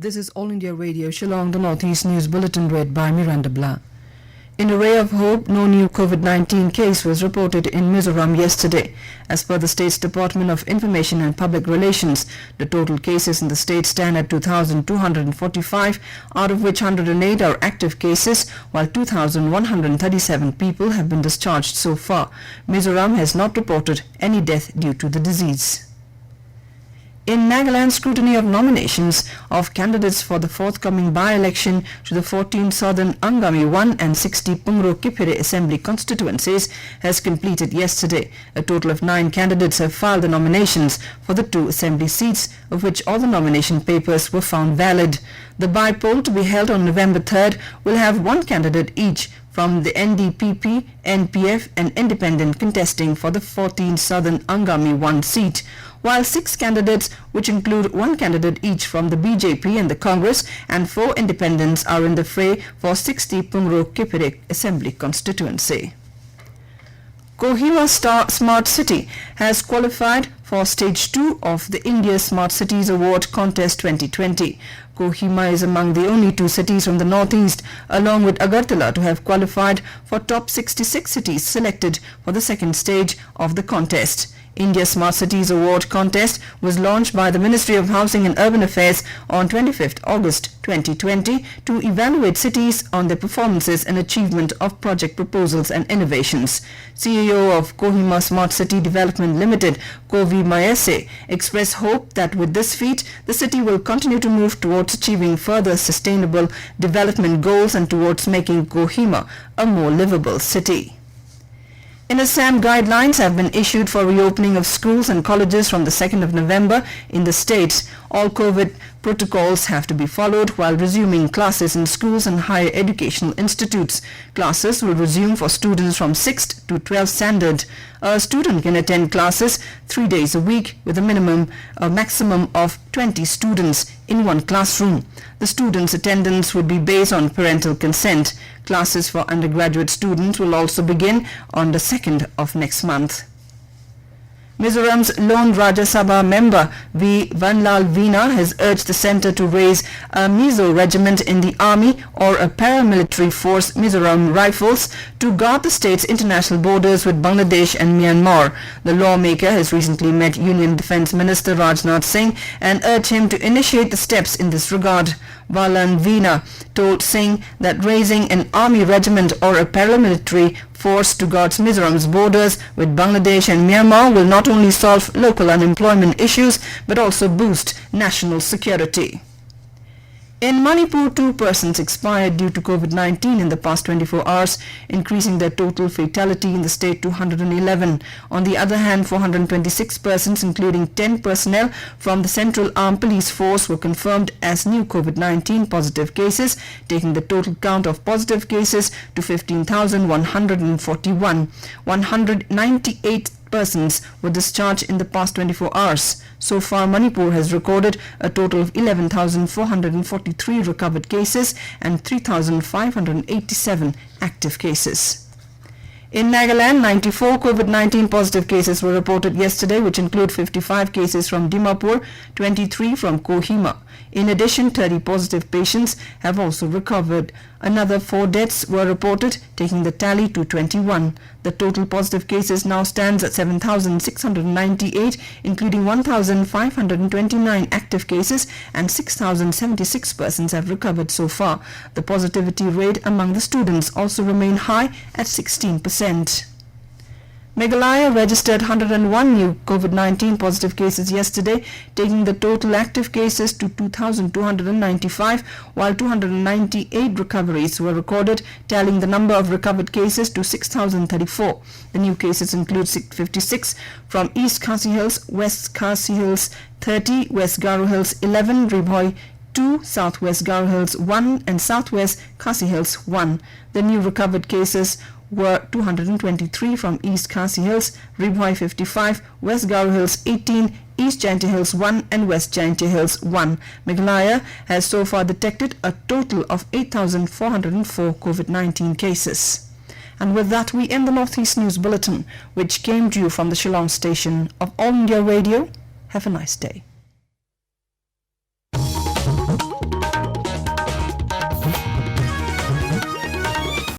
This is All India Radio, Shillong, the Northeast News Bulletin read by Miranda Blah. In a ray of hope, no new COVID-19 case was reported in Mizoram yesterday. As per the state's Department of Information and Public Relations, the total cases in the state stand at 2,245, out of which 108 are active cases, while 2,137 people have been discharged so far. Mizoram has not reported any death due to the disease. In Nagaland, scrutiny of nominations of candidates for the forthcoming by-election to the 14 Southern Angami-1 and 60 Pungro Kiphire Assembly constituencies has completed yesterday. A total of 9 candidates have filed the nominations for the 2 assembly seats, of which all the nomination papers were found valid. The by-poll, to be held on November 3rd, will have 1 candidate each from the NDPP, NPF and Independent contesting for the 14 Southern Angami-1 seat, while 6 candidates, which include 1 candidate each from the BJP and the Congress, and 4 independents are in the fray for 60 Pungro Kiphire Assembly constituency. Kohima Smart City has qualified for Stage 2 of the India Smart Cities Award Contest 2020. Kohima is among the only 2 cities from the northeast, along with Agartala, to have qualified for top 66 cities selected for the second stage of the contest. India Smart Cities Award Contest was launched by the Ministry of Housing and Urban Affairs on 25th August 2020 to evaluate cities on their performances and achievement of project proposals and innovations. CEO of Kohima Smart City Development Limited, Kohima, expressed hope that with this feat, the city will continue to move towards achieving further sustainable development goals and towards making Kohima a more livable city. In Assam, guidelines have been issued for reopening of schools and colleges from the 2nd of November in the state. All COVID protocols have to be followed while resuming classes in schools and higher educational institutes. Classes will resume for students from 6th to 12th standard. A student can attend classes 3 days a week with a maximum of 20 students in one classroom. The students' attendance would be based on parental consent. Classes for undergraduate students will also begin on the 2nd of next month. Mizoram's lone Rajya Sabha member Vanlalvena has urged the centre to raise a Mizo regiment in the army or a paramilitary force, Mizoram Rifles, to guard the state's international borders with Bangladesh and Myanmar. The lawmaker has recently met Union Defence Minister Rajnath Singh and urged him to initiate the steps in this regard. Vanlalvena told Singh that raising an army regiment or a paramilitary force to guard Mizoram's borders with Bangladesh and Myanmar will not only solve local unemployment issues but also boost national security. In Manipur, 2 persons expired due to COVID-19 in the past 24 hours, increasing their total fatality in the state to 111. On the other hand, 426 persons, including 10 personnel from the Central Armed Police Force, were confirmed as new COVID-19 positive cases, taking the total count of positive cases to 15,141. 198 persons were discharged in the past 24 hours. So far, Manipur has recorded a total of 11,443 recovered cases and 3,587 active cases. In Nagaland, 94 COVID-19 positive cases were reported yesterday, which include 55 cases from Dimapur, 23 from Kohima. In addition, 30 positive patients have also recovered. Another 4 deaths were reported, taking the tally to 21. The total positive cases now stands at 7,698, including 1,529 active cases and 6,076 persons have recovered so far. The positivity rate among the students also remained high at 16%. Meghalaya registered 101 new COVID-19 positive cases yesterday, taking the total active cases to 2,295, while 298 recoveries were recorded, tallying the number of recovered cases to 6,034. The new cases include 56 from East Khasi Hills, West Khasi Hills 30, West Garo Hills 11, Ribhoi 2, Southwest Garo Hills 1 and Southwest Khasi Hills 1. The new recovered cases were 223 from East Khasi Hills, Ribhoi 55, West Garo Hills 18, East Jaintia Hills 1 and West Jaintia Hills 1. Meghalaya has so far detected a total of 8,404 COVID-19 cases. And with that, we end the Northeast News Bulletin, which came to you from the Shillong station of All India Radio. Have a nice day.